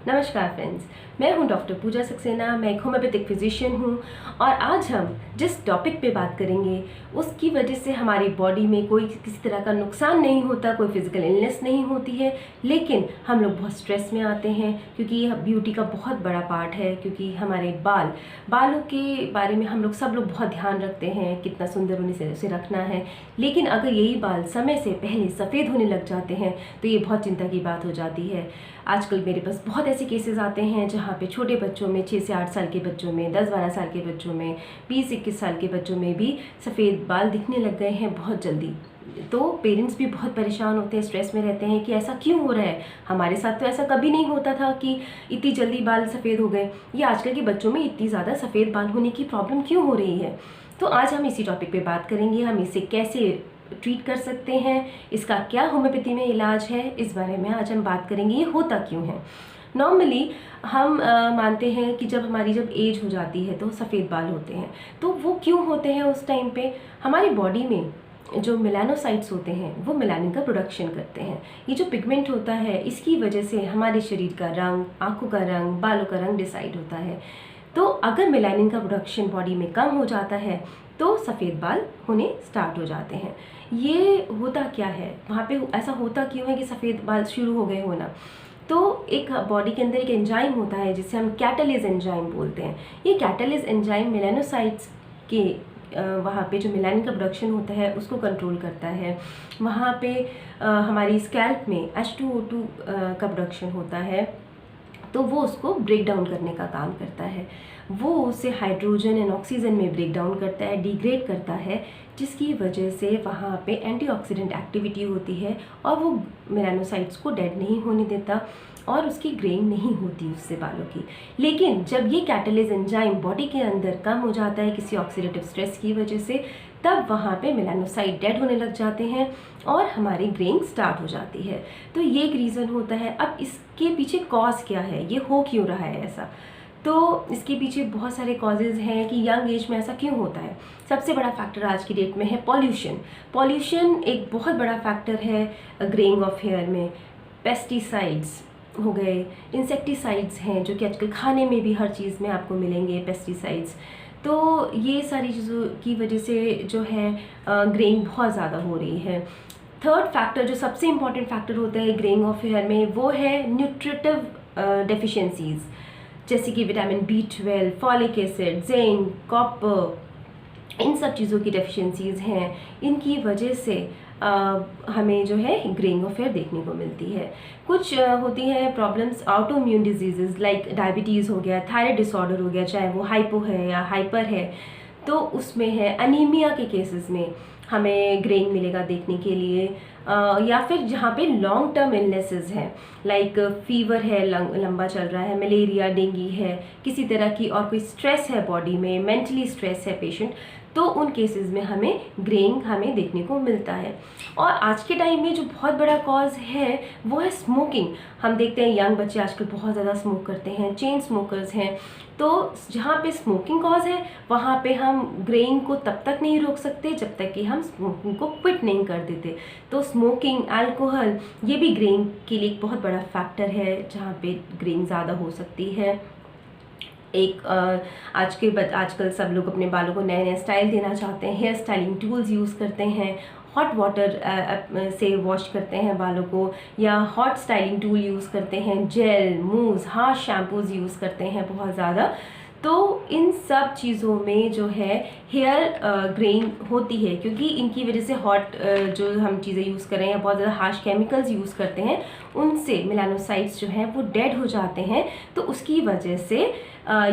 नमस्कार फ्रेंड्स, मैं हूं डॉक्टर पूजा सक्सेना। मैं एक होम्योपैथिक फिजिशियन हूं और आज हम जिस टॉपिक पे बात करेंगे उसकी वजह से हमारी बॉडी में कोई किसी तरह का नुकसान नहीं होता, कोई फिजिकल इलनेस नहीं होती है, लेकिन हम लोग बहुत स्ट्रेस में आते हैं क्योंकि यह ब्यूटी का बहुत बड़ा पार्ट है। क्योंकि हमारे बालों के बारे में हम लोग सब लोग बहुत ध्यान रखते हैं, कितना सुंदर उन्हें से उसे रखना है, लेकिन अगर यही बाल समय से पहले सफ़ेद होने लग जाते हैं तो ये बहुत चिंता की बात हो जाती है। आजकल मेरे पास बहुत ऐसे केसेस आते हैं जहाँ पे छोटे बच्चों में, 6 से 8 साल के बच्चों में, 10-12 साल के बच्चों में, 20-21 साल के बच्चों में भी सफ़ेद बाल दिखने लग गए हैं बहुत जल्दी। तो पेरेंट्स भी बहुत परेशान होते हैं, स्ट्रेस में रहते हैं कि ऐसा क्यों हो रहा है, हमारे साथ तो ऐसा कभी नहीं होता था कि इतनी जल्दी बाल सफ़ेद हो गए, या आजकल के बच्चों में इतनी ज़्यादा सफ़ेद बाल होने की प्रॉब्लम क्यों हो रही है। तो आज हम इसी टॉपिक पे बात करेंगे, हम इसे कैसे ट्रीट कर सकते हैं, इसका क्या होम्योपैथी में इलाज है, इस बारे में आज हम बात करेंगे। ये होता क्यों है। नॉर्मली हम मानते हैं कि जब एज हो जाती है तो सफ़ेद बाल होते हैं। तो वो क्यों होते हैं उस टाइम पे? हमारी बॉडी में जो मेलानोसाइट्स होते हैं वो मेलानिन का प्रोडक्शन करते हैं। ये जो पिगमेंट होता है इसकी वजह से हमारे शरीर का रंग, आँखों का रंग, बालों का रंग डिसाइड होता है। तो अगर मेलानिन का प्रोडक्शन बॉडी में कम हो जाता है तो सफ़ेद बाल होने स्टार्ट हो जाते हैं। ये होता क्या है, वहाँ पे ऐसा होता क्यों है कि सफ़ेद बाल शुरू हो गए होना? तो एक बॉडी के अंदर एक एंजाइम होता है जिसे हम कैटालेज एंजाइम बोलते हैं। ये कैटालेज एंजाइम मेलानोसाइट्स के वहाँ पे जो मेलानिन का प्रोडक्शन होता है उसको कंट्रोल करता है। वहाँ पे हमारी स्कैल्प में H2O2 का प्रोडक्शन होता है, तो वो उसको ब्रेक डाउन करने का काम करता है। वो उसे हाइड्रोजन एंड ऑक्सीजन में ब्रेक डाउन करता है, डिग्रेड करता है, जिसकी वजह से वहाँ पे एंटीऑक्सीडेंट एक्टिविटी होती है और वो मेलानोसाइट्स को डेड नहीं होने देता और उसकी ग्रेइंग नहीं होती उससे बालों की। लेकिन जब ये कैटालेज एंजाइम बॉडी के अंदर कम हो जाता है किसी ऑक्सीडेटिव स्ट्रेस की वजह से, तब वहाँ पे मेलानोसाइट डेड होने लग जाते हैं और हमारी ग्रेइंग स्टार्ट हो जाती है। तो ये एक रीज़न होता है। अब इसके पीछे कॉज क्या है, ये हो क्यों रहा है ऐसा? तो इसके पीछे बहुत सारे कॉजेज़ हैं कि यंग एज में ऐसा क्यों होता है। सबसे बड़ा फैक्टर आज की डेट में है पॉल्यूशन। पॉल्यूशन एक बहुत बड़ा फैक्टर है ग्रेइंग ऑफ हेयर में। पेस्टिसाइड्स हो गए, इंसेक्टिसाइड्स हैं जो कि आजकल खाने में भी हर चीज़ में आपको मिलेंगे पेस्टिसाइड्स। तो ये सारी चीज़ों की वजह से जो है ग्रेइंग बहुत ज़्यादा हो रही है। थर्ड फैक्टर जो सबसे इम्पॉर्टेंट फैक्टर होता है ग्रेइंग ऑफ हेयर में, वो है न्यूट्रिटिव डेफिशिएंसीज, जैसे कि vitamin B12, folic acid, zinc, copper, इन सब चीज़ों की डेफिशिएंसीज हैं। इनकी वजह से हमें जो है ग्रेइंग ऑफ हेयर देखने को मिलती है। कुछ होती हैं problems, auto immune disease like diabetes हो गया, थायराइड डिसऑर्डर हो गया, चाहे वो हाइपो है या हाइपर है, तो उसमें है। अनीमिया के केसेस में हमें ग्रेइंग मिलेगा देखने के लिए, या फिर जहाँ पे लॉन्ग टर्म इलनेसेस हैं लाइक फीवर है, लंबा चल रहा है, मलेरिया, डेंगू है, किसी तरह की और कोई स्ट्रेस है बॉडी में, मेंटली स्ट्रेस है पेशेंट, तो उन केसेस में हमें ग्रेइंग हमें देखने को मिलता है। और आज के टाइम में जो बहुत बड़ा कॉज है वो है स्मोकिंग। हम देखते हैं यंग बच्चे आजकल बहुत ज़्यादा स्मोक करते हैं, चेन स्मोकर्स हैं। तो जहाँ पे स्मोकिंग कॉज है वहाँ पे हम ग्रेइंग को तब तक नहीं रोक सकते जब तक कि हम स्मोकिंग को क्विट नहीं कर देते। तो स्मोकिंग, अल्कोहल, ये भी ग्रेइंग के लिए एक बहुत बड़ा फैक्टर है जहाँ पे ग्रेइंग ज़्यादा हो सकती है। आजकल सब लोग अपने बालों को नए नए स्टाइल देना चाहते हैं, हेयर स्टाइलिंग टूल्स यूज़ करते हैं, हॉट वाटर से वॉश करते हैं बालों को, या हॉट स्टाइलिंग टूल यूज़ करते हैं, gel, mousse, harsh shampoos use करते हैं बहुत ज़्यादा। तो इन सब चीज़ों में जो है हेयर ग्रेइंग होती है क्योंकि इनकी वजह से हॉट जो हम चीज़ें यूज़ कर रहे हैं, बहुत ज़्यादा हार्श केमिकल्स यूज़ करते हैं, उनसे मेलानोसाइट्स जो हैं वो डेड हो जाते हैं। तो उसकी वजह से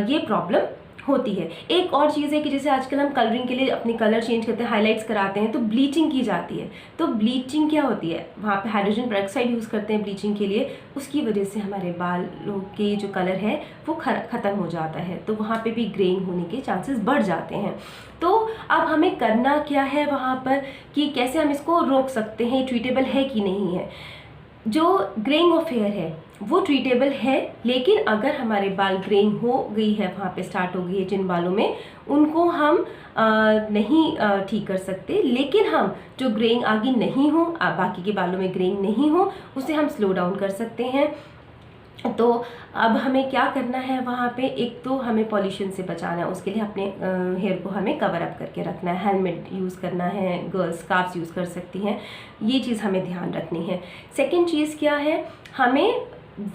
ये प्रॉब्लम होती है। एक और चीज़ है कि जैसे आजकल हम कलरिंग के लिए अपने कलर चेंज करते हैं, हाइलाइट्स कराते हैं, तो ब्लीचिंग की जाती है। तो ब्लीचिंग क्या होती है, वहाँ पे हाइड्रोजन पेरोक्साइड यूज़ करते हैं ब्लीचिंग के लिए, उसकी वजह से हमारे बालों के जो कलर है वो ख़त्म हो जाता है, तो वहाँ पे भी ग्रेइंग होने के चांसेस बढ़ जाते हैं। तो अब हमें करना क्या है वहाँ पर, कि कैसे हम इसको रोक सकते हैं, ट्रीटेबल है कि नहीं है। जो ग्रेइंग ऑफ हेयर है वो ट्रीटेबल है, लेकिन अगर हमारे बाल ग्रेइंग हो गई है, वहाँ पे स्टार्ट हो गई है जिन बालों में, उनको हम नहीं ठीक कर सकते। लेकिन हम जो ग्रेइंग आगे नहीं हो, बाकी के बालों में ग्रेइंग नहीं हो, उसे हम स्लो डाउन कर सकते हैं। तो अब हमें क्या करना है वहाँ पे, एक तो हमें पॉल्यूशन से बचाना है, उसके लिए अपने हेयर को हमें कवर अप करके रखना है, हेलमेट यूज़ करना है, गर्ल्स स्कार्फ्स यूज़ कर सकती हैं, ये चीज़ हमें ध्यान रखनी है। सेकंड चीज़ क्या है, हमें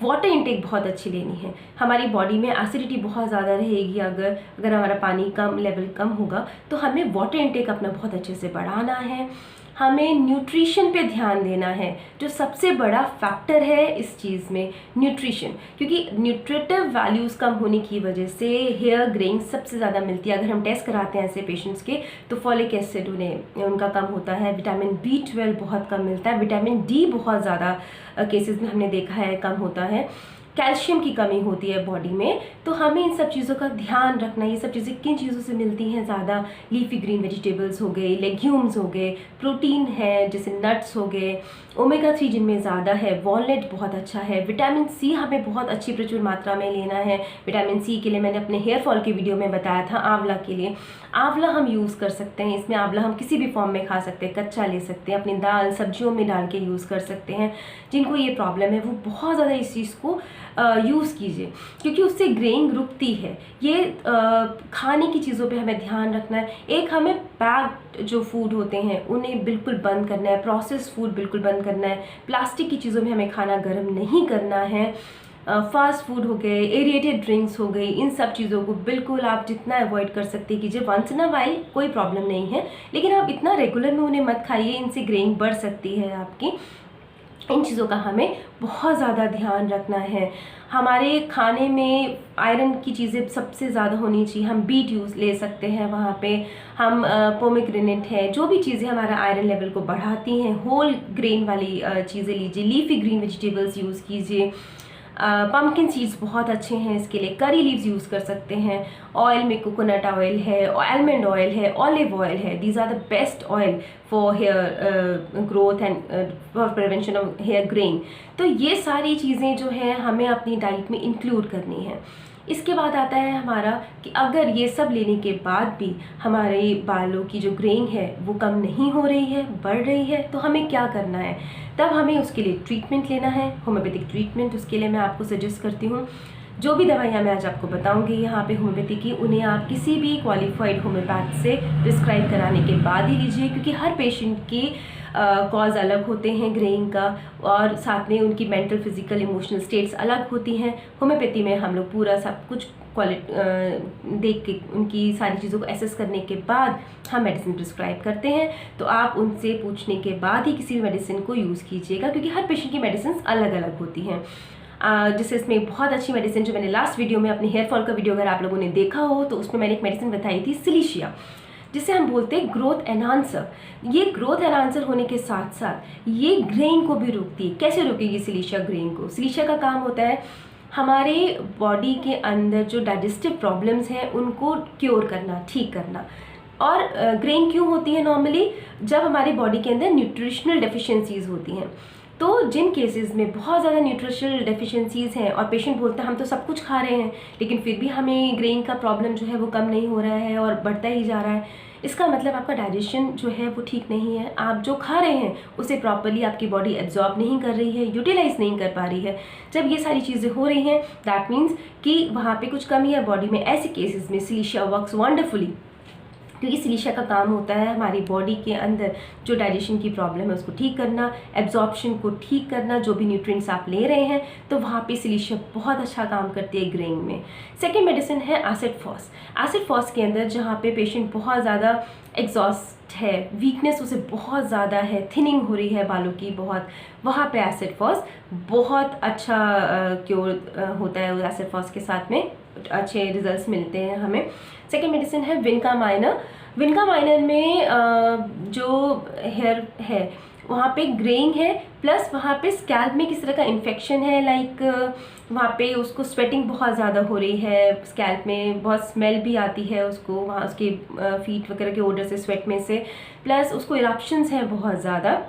वाटर इंटेक बहुत अच्छी लेनी है। हमारी बॉडी में एसिडिटी बहुत ज़्यादा रहेगी अगर हमारा पानी कम लेवल कम होगा, तो हमें वाटर इंटेक अपना बहुत अच्छे से बढ़ाना है। हमें न्यूट्रिशन पे ध्यान देना है, जो सबसे बड़ा फैक्टर है इस चीज़ में, न्यूट्रिशन, क्योंकि न्यूट्रिटिव वैल्यूज़ कम होने की वजह से हेयर ग्रेइंग सबसे ज़्यादा मिलती है। अगर हम टेस्ट कराते हैं ऐसे पेशेंट्स के, तो फॉलिक एसिड उनका कम होता है, विटामिन B12 बहुत कम मिलता है, विटामिन D बहुत ज़्यादा केसेस में हमने देखा है कम होता है, कैल्शियम की कमी होती है बॉडी में। तो हमें इन सब चीज़ों का ध्यान रखना है। ये सब चीज़ें किन चीज़ों से मिलती हैं ज़्यादा, लीफी ग्रीन वेजिटेबल्स हो गए, लेग्यूम्स हो गए, प्रोटीन है जैसे नट्स हो गए, ओमेगा 3 जिनमें ज़्यादा है, वॉलनट बहुत अच्छा है, विटामिन C हमें बहुत अच्छी प्रचुर मात्रा में लेना है। विटामिन C के लिए मैंने अपने हेयर फॉल के वीडियो में बताया था, आंवला के लिए आंवला हम यूज़ कर सकते हैं। इसमें आंवला हम किसी भी फॉर्म में खा सकते हैं, कच्चा ले सकते हैं, अपनी दाल सब्जियों में डाल के यूज़ कर सकते हैं। जिनको ये प्रॉब्लम है वो बहुत ज़्यादा इस चीज़ को यूज़ कीजिए, क्योंकि उससे ग्रेइंग रुकती है। ये खाने की चीज़ों पे हमें ध्यान रखना है। एक हमें पैक्ड जो फूड होते हैं उन्हें बिल्कुल बंद करना है, प्रोसेस फूड बिल्कुल बंद करना है, प्लास्टिक की चीज़ों में हमें खाना गर्म नहीं करना है, फास्ट फूड हो गए, एरिएटेड ड्रिंक्स हो गई, इन सब चीज़ों को बिल्कुल आप जितना अवॉइड कर सकते कीजिए। वंस इन अ वाइल कोई प्रॉब्लम नहीं है, लेकिन आप इतना रेगुलर में उन्हें मत खाइए, इनसे ग्रेइंग बढ़ सकती है आपकी। इन चीज़ों का हमें बहुत ज़्यादा ध्यान रखना है। हमारे खाने में आयरन की चीज़ें सबसे ज़्यादा होनी चाहिए। हम बीट यूज़ ले सकते हैं, वहाँ पे हम पोमेग्रेनेट है, जो भी चीज़ें हमारा आयरन लेवल को बढ़ाती हैं, होल ग्रेन वाली चीज़ें लीजिए, लीफी ग्रीन वेजिटेबल्स यूज़ कीजिए। पम्पकिन सीड्स बहुत अच्छे हैं इसके लिए, करी लीव्स यूज़ कर सकते हैं। ऑयल में कोकोनट ऑयल है, आलमंड ऑयल है, ऑलिव ऑयल है, these are the best oil for hair growth and for prevention of hair greying. तो ये सारी चीज़ें जो हैं हमें अपनी डाइट में इंक्लूड करनी है। इसके बाद आता है हमारा कि अगर ये सब लेने के बाद भी हमारे बालों की जो ग्रेइंग है वो कम नहीं हो रही है, बढ़ रही है, तो हमें क्या करना है? तब हमें उसके लिए ट्रीटमेंट लेना है, होम्योपैथिक ट्रीटमेंट। उसके लिए मैं आपको सजेस्ट करती हूँ, जो भी दवाइयाँ मैं आज आपको बताऊंगी यहाँ पे होम्योपैथी की, उन्हें आप किसी भी क्वालिफाइड होम्योपैथ से प्रिस्क्राइब कराने के बाद ही लीजिए, क्योंकि हर पेशेंट की कॉज अलग होते हैं ग्रेइंग का, और साथ में उनकी मेंटल, फिजिकल, इमोशनल स्टेट्स अलग होती हैं। होम्योपैथी में हम लोग पूरा सब कुछ देख के उनकी सारी चीज़ों को एसेस करने के बाद हम मेडिसिन प्रिस्क्राइब करते हैं। तो आप उनसे पूछने के बाद ही किसी भी मेडिसिन को यूज़ कीजिएगा, क्योंकि हर पेशेंट की मेडिसिन अलग अलग होती हैं। जैसे इसमें बहुत अच्छी मेडिसिन जो मैंने लास्ट वीडियो में, अपने हेयर फॉल का वीडियो अगर आप लोगों ने देखा हो, तो उसमें मैंने एक मेडिसिन बताई थी सिलिशिया, जिसे हम बोलते हैं ग्रोथ एनहांसर। ये ग्रोथ एनहांसर होने के साथ साथ ये ग्रेइंग को भी रोकती है। कैसे रोकेगी सिलिशिया ग्रेइंग को? सिलिशिया का काम होता है हमारे बॉडी के अंदर जो डाइजेस्टिव प्रॉब्लम्स हैं उनको क्योर करना, ठीक करना। और ग्रेइंग क्यों होती है नॉर्मली? जब हमारी बॉडी के अंदर न्यूट्रिशनल डेफिशिएंसीज होती हैं। तो जिन केसेस में बहुत ज़्यादा न्यूट्रिशनल डेफिशिएंसीज हैं और पेशेंट बोलते हैं हम तो सब कुछ खा रहे हैं, लेकिन फिर भी हमें ग्रेइंग का प्रॉब्लम जो है वो कम नहीं हो रहा है और बढ़ता ही जा रहा है, इसका मतलब आपका डाइजेशन जो है वो ठीक नहीं है। आप जो खा रहे हैं उसे प्रॉपरली आपकी बॉडी एब्जॉर्ब नहीं कर रही है, यूटिलाइज नहीं कर पा रही है। जब ये सारी चीज़ें हो रही हैं, दैट मीन्स कि वहाँ पे कुछ कमी है बॉडी में। ऐसे केसेस में सिलिशिया वर्क्स वंडरफुली, क्योंकि सिलिशिया का काम होता है हमारी बॉडी के अंदर जो डाइजेशन की प्रॉब्लम है उसको ठीक करना, एब्जॉर्प्शन को ठीक करना, जो भी न्यूट्रिएंट्स आप ले रहे हैं, तो वहाँ पे सिलिशिया बहुत अच्छा काम करती है ग्रेइंग में। सेकेंड मेडिसिन है एसिड फॉस। एसिड फॉस के अंदर जहाँ पे पेशेंट बहुत ज़्यादा एग्जॉस्ट है, वीकनेस उसे बहुत ज़्यादा है, थिनिंग हो रही है बालों की बहुत, वहाँ पे एसिड फॉस बहुत अच्छा क्योर होता है। एसिड फॉस के साथ में अच्छे रिजल्ट्स मिलते हैं हमें। सेकेंड मेडिसिन है विनका माइनर। विनका माइनर में जो हेयर है वहाँ पे ग्रेइंग है, प्लस वहाँ पे स्कैल्प में किस तरह का इन्फेक्शन है, लाइक वहाँ पे उसको स्वेटिंग बहुत ज़्यादा हो रही है, स्कैल्प में बहुत स्मेल भी आती है उसको, वहाँ उसके फीट वगैरह के ओडर से, स्वेट में से, प्लस उसको इरप्शंस हैं बहुत ज़्यादा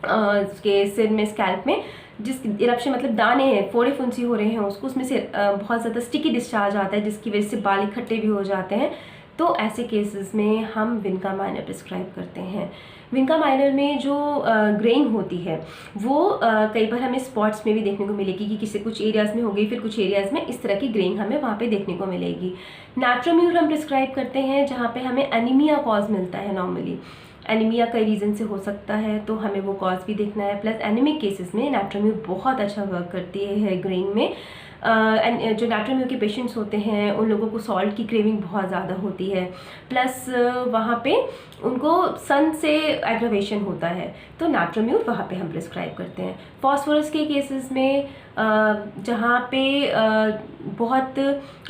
उसके सिर में, स्कैल्प में, जिस इरप्शन मतलब दाने हैं, फोड़े फुंसी हो रहे हैं उसको, उसमें से बहुत ज़्यादा स्टिकी डिस्चार्ज आता है जिसकी वजह से बाल इकट्ठे भी हो जाते हैं। तो ऐसे केसेस में हम विनका माइनर प्रिस्क्राइब करते हैं। विनका माइनर में जो ग्रेइंग होती है वो कई बार हमें स्पॉट्स में भी देखने को मिलेगी कि किसी कुछ एरियाज़ में हो गई, फिर कुछ एरियाज़ में इस तरह की ग्रेइंग हमें वहाँ पे देखने को मिलेगी। नाट्रोम्यूर हम प्रिस्क्राइब करते हैं जहाँ पे हमें एनीमिया कॉज मिलता है। नॉर्मली एनीमिया कई रीज़न से हो सकता है, तो हमें वो कॉज भी देखना है। प्लस एनीमिक केसेस में नाट्रोम्यूर बहुत अच्छा वर्क करती है ग्रेइंग में। जो नाट्रोम्यूर के पेशेंट्स होते हैं उन लोगों को सॉल्ट की क्रेविंग बहुत ज़्यादा होती है, प्लस वहाँ पे उनको सन से एग्रावेशन होता है, तो नाट्रोम्यूर वहाँ पे हम प्रिस्क्राइब करते हैं। फॉस्फोरस के केसेस में जहाँ पे बहुत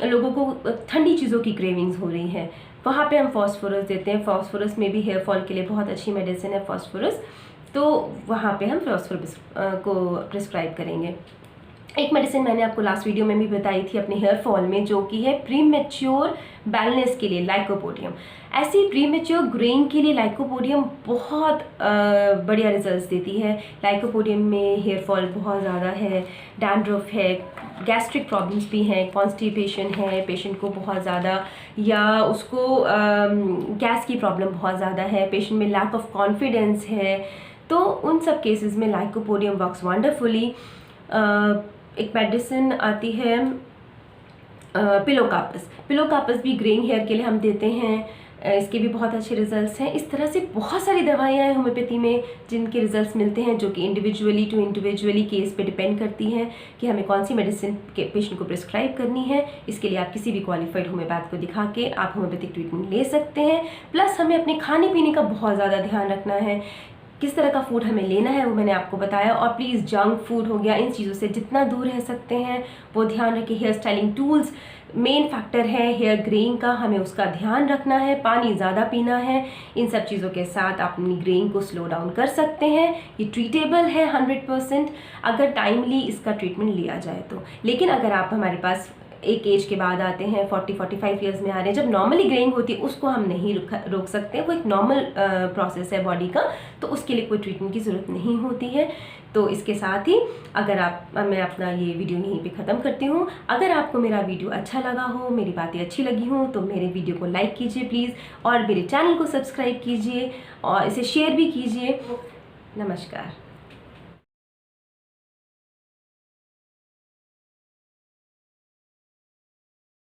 लोगों को ठंडी चीज़ों की क्रेविंग्स हो रही हैं, वहाँ पे हम फॉस्फोरस देते हैं। फॉस्फोरस में भी हेयर फॉल के लिए बहुत अच्छी मेडिसिन है फॉस्फोरस, तो वहाँ पे हम फॉस्फोरस को प्रिस्क्राइब करेंगे। एक मेडिसिन मैंने आपको लास्ट वीडियो में भी बताई थी अपने हेयर फॉल में, जो कि है प्रीमेच्योर बैलनेस के लिए लाइकोपोडियम। ऐसी प्रीमेच्योर ग्रेइंग के लिए लाइकोपोडियम बहुत बढ़िया रिजल्ट्स देती है। लाइकोपोडियम में हेयर फॉल बहुत ज़्यादा है, डैंड्रफ है, गैस्ट्रिक प्रॉब्लम्स भी हैं, कॉन्स्टिपेशन है पेशेंट को बहुत ज़्यादा, या उसको गैस की प्रॉब्लम बहुत ज़्यादा है, पेशेंट में लैक ऑफ कॉन्फिडेंस है, तो उन सब केसेस में लाइकोपोडियम वर्क्स वंडरफुली। एक मेडिसिन आती है पिलोकार्पस। पिलोकार्पस भी ग्रेइंग हेयर के लिए हम देते हैं, इसके भी बहुत अच्छे रिजल्ट्स हैं। इस तरह से बहुत सारी दवाइयाँ हैं होम्योपैथी में जिनके रिजल्ट्स मिलते हैं, जो कि इंडिविजुअली टू इंडिविजुअली केस पे डिपेंड करती हैं कि हमें कौन सी मेडिसिन के पेशेंट को प्रिस्क्राइब करनी है। इसके लिए आप किसी भी क्वालिफाइड होम्योपैथ को दिखा के आप होम्योपैथिक ट्रीटमेंट ले सकते हैं। प्लस हमें अपने खाने पीने का बहुत ज़्यादा ध्यान रखना है, किस तरह का फूड हमें लेना है वो मैंने आपको बताया। और प्लीज़ जंक फूड हो गया, इन चीज़ों से जितना दूर रह सकते हैं वो ध्यान रखें। Hair styling tools main factor है हेयर ग्रेइंग का, हमें उसका ध्यान रखना है, पानी ज़्यादा पीना है। इन सब चीज़ों के साथ आप अपनी ग्रेइंग को स्लो डाउन कर सकते हैं। ये ट्रीटेबल है 100% अगर टाइमली इसका ट्रीटमेंट लिया जाए तो। लेकिन अगर आप हमारे पास एक एज के बाद आते हैं, 40-45 ईयर्स में आ रहे हैं, जब नॉर्मली ग्रेइंग होती है, उसको हम नहीं रोक सकते, वो एक नॉर्मल प्रोसेस है बॉडी का, तो उसके लिए कोई ट्रीटमेंट की ज़रूरत नहीं होती है। तो इसके साथ ही मैं अपना ये वीडियो यहीं पे ख़त्म करती हूँ। अगर आपको मेरा वीडियो अच्छा लगा हो, मेरी बातें अच्छी लगी हों, तो मेरे वीडियो को लाइक कीजिए प्लीज़, और मेरे चैनल को सब्सक्राइब कीजिए और इसे शेयर भी कीजिए। नमस्कार।